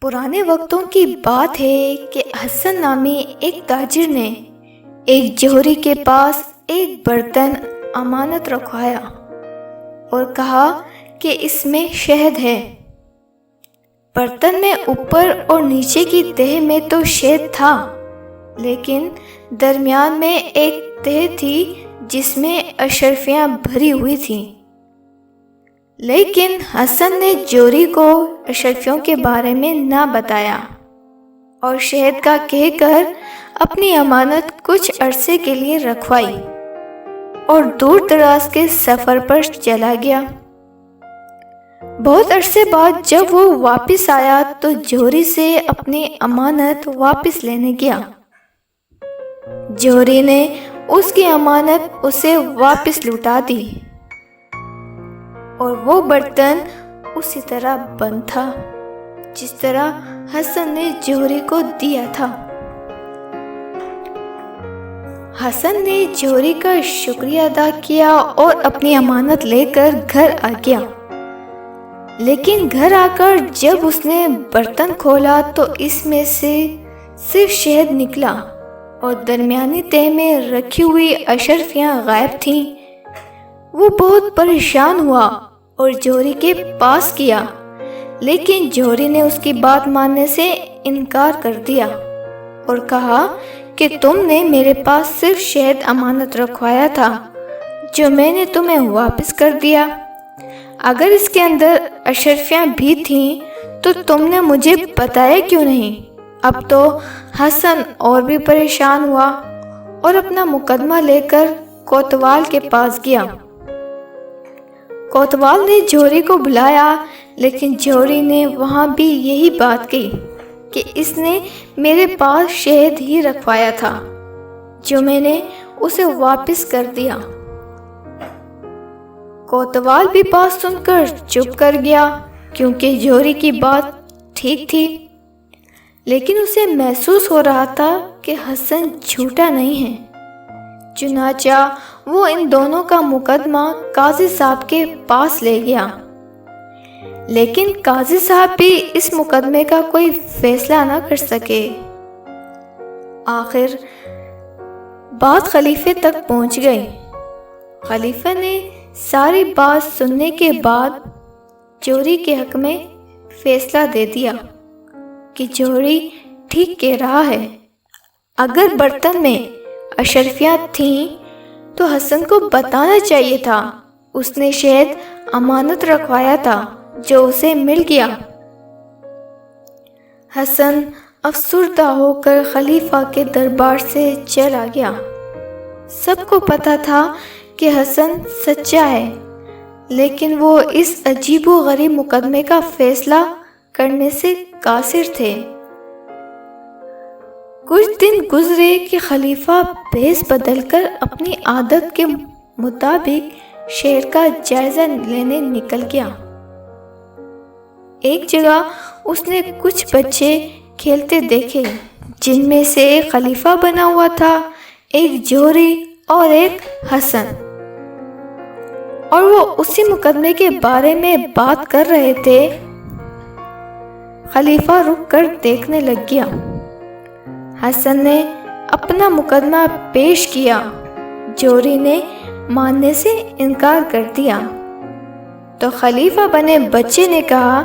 پرانے وقتوں کی بات ہے کہ حسن نامی ایک تاجر نے ایک جوہری کے پاس ایک برتن امانت رکھوایا اور کہا کہ اس میں شہد ہے۔ برتن میں اوپر اور نیچے کی تہہ میں تو شہد تھا، لیکن درمیان میں ایک تہہ تھی جس میں اشرفیاں بھری ہوئی تھیں۔ لیکن حسن نے جوہری کو اشرفیوں کے بارے میں نہ بتایا اور شہد کا کہہ کر اپنی امانت کچھ عرصے کے لیے رکھوائی اور دور دراز کے سفر پر چلا گیا۔ بہت عرصے بعد جب وہ واپس آیا تو جوہری سے اپنی امانت واپس لینے گیا۔ جوہری نے اس کی امانت اسے واپس لوٹا دی اور وہ برتن اسی طرح بند تھا جس طرح حسن نے جوہری کو دیا تھا۔ حسن نے جوہری کا شکریہ ادا کیا اور اپنی امانت لے کر گھر آ گیا، لیکن گھر آ کر جب اس نے برتن کھولا تو اس میں سے صرف شہد نکلا اور درمیانی تہہ میں رکھی ہوئی اشرفیاں غائب تھیں۔ وہ بہت پریشان ہوا اور جوہری کے پاس گیا، لیکن جوہری نے اس کی بات ماننے سے انکار کر دیا اور کہا کہ تم نے میرے پاس صرف شہد امانت رکھوایا تھا جو میں نے تمہیں واپس کر دیا۔ اگر اس کے اندر اشرفیاں بھی تھیں تو تم نے مجھے بتایا کیوں نہیں؟ اب تو حسن اور بھی پریشان ہوا اور اپنا مقدمہ لے کر کوتوال کے پاس گیا۔ کوتوال نے جوہری کو بلایا، لیکن جوہری نے وہاں بھی یہی بات کہی کہ اس نے میرے پاس شہد ہی رکھوایا تھا جو میں نے اسے واپس کر دیا۔ کوتوال بھی بات سن کر چپ کر گیا کیونکہ جوہری کی بات ٹھیک تھی، لیکن اسے محسوس ہو رہا تھا کہ حسن جھوٹا نہیں ہے۔ چنانچہ وہ ان دونوں کا مقدمہ قاضی صاحب کے پاس لے گیا، لیکن قاضی صاحب بھی اس مقدمے کا کوئی فیصلہ نہ کر سکے۔ آخر بات خلیفے تک پہنچ گئی۔ خلیفہ نے ساری بات سننے کے بعد جوہری کے حق میں فیصلہ دے دیا کہ جوہری ٹھیک کہہ رہا ہے۔ اگر برتن میں اشرفیاں تھیں تو حسن کو بتانا چاہیے تھا۔ اس نے شہد امانت رکھوایا تھا جو اسے مل گیا۔ حسن افسردہ ہو کر خلیفہ کے دربار سے چلا گیا۔ سب کو پتا تھا کہ حسن سچا ہے، لیکن وہ اس عجیب و غریب مقدمے کا فیصلہ کرنے سے قاصر تھے۔ کچھ دن گزرے کہ خلیفہ بھیس بدل کر اپنی عادت کے مطابق شہر کا جائزہ لینے نکل گیا۔ ایک جگہ اس نے کچھ بچے کھیلتے دیکھے جن میں سے ایک خلیفہ بنا ہوا تھا، ایک جوہری اور ایک حسن، اور وہ اسی مقدمے کے بارے میں بات کر رہے تھے۔ خلیفہ رک کر دیکھنے لگ گیا۔ حسن نے اپنا مقدمہ پیش کیا، جوہری نے ماننے سے انکار کر دیا، تو خلیفہ بنے بچے نے کہا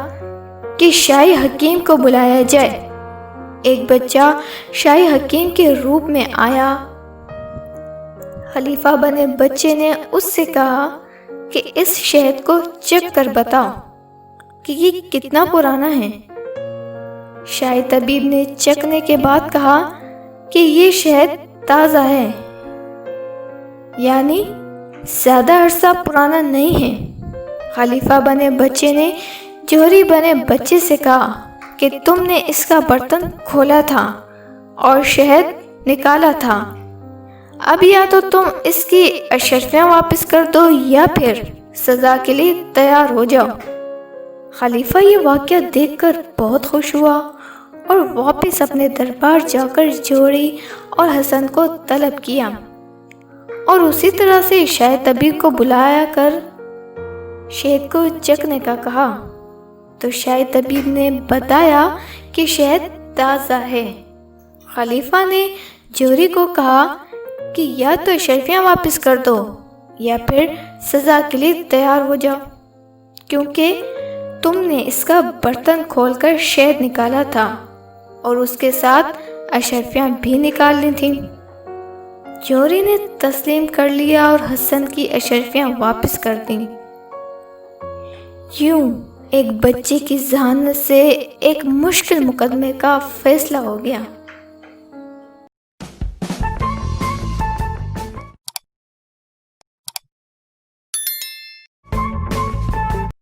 کہ شاہی حکیم کو بلایا جائے۔ ایک بچہ شاہی حکیم کے روپ میں آیا۔ خلیفہ بنے بچے نے اس سے کہا کہ اس شہد کو چکھ کر بتاؤ کہ یہ کتنا پرانا ہے۔ شاہی طبیب نے چکھنے کے بعد کہا کہ یہ شہد تازہ ہے، یعنی زیادہ عرصہ پرانا نہیں ہے۔ خلیفہ بنے بچے نے جوہری بنے بچے سے کہا کہ تم نے اس کا برتن کھولا تھا اور شہد نکالا تھا، اب یا تو تم اس کی اشرفیاں واپس کر دو یا پھر سزا کے لیے تیار ہو جاؤ۔ خلیفہ یہ واقعہ دیکھ کر بہت خوش ہوا اور واپس اپنے دربار جا کر جوہری اور حسن کو طلب کیا اور اسی طرح سے شاہی طبیب کو بلایا کر شہد کو چکھنے کا کہا۔ تو شاہی طبیب نے بتایا کہ شہد تازہ ہے۔ خلیفہ نے جوہری کو کہا کہ یا تو اشرفیاں واپس کر دو یا پھر سزا کے لیے تیار ہو جاؤ، کیونکہ تم نے اس کا برتن کھول کر شہد نکالا تھا اور اس کے ساتھ اشرفیاں بھی نکالنی تھیں۔ جوہری نے تسلیم کر لیا اور حسن کی اشرفیاں واپس کر دیں۔ یوں ایک بچے کی ذہانت سے ایک مشکل مقدمے کا فیصلہ ہو گیا۔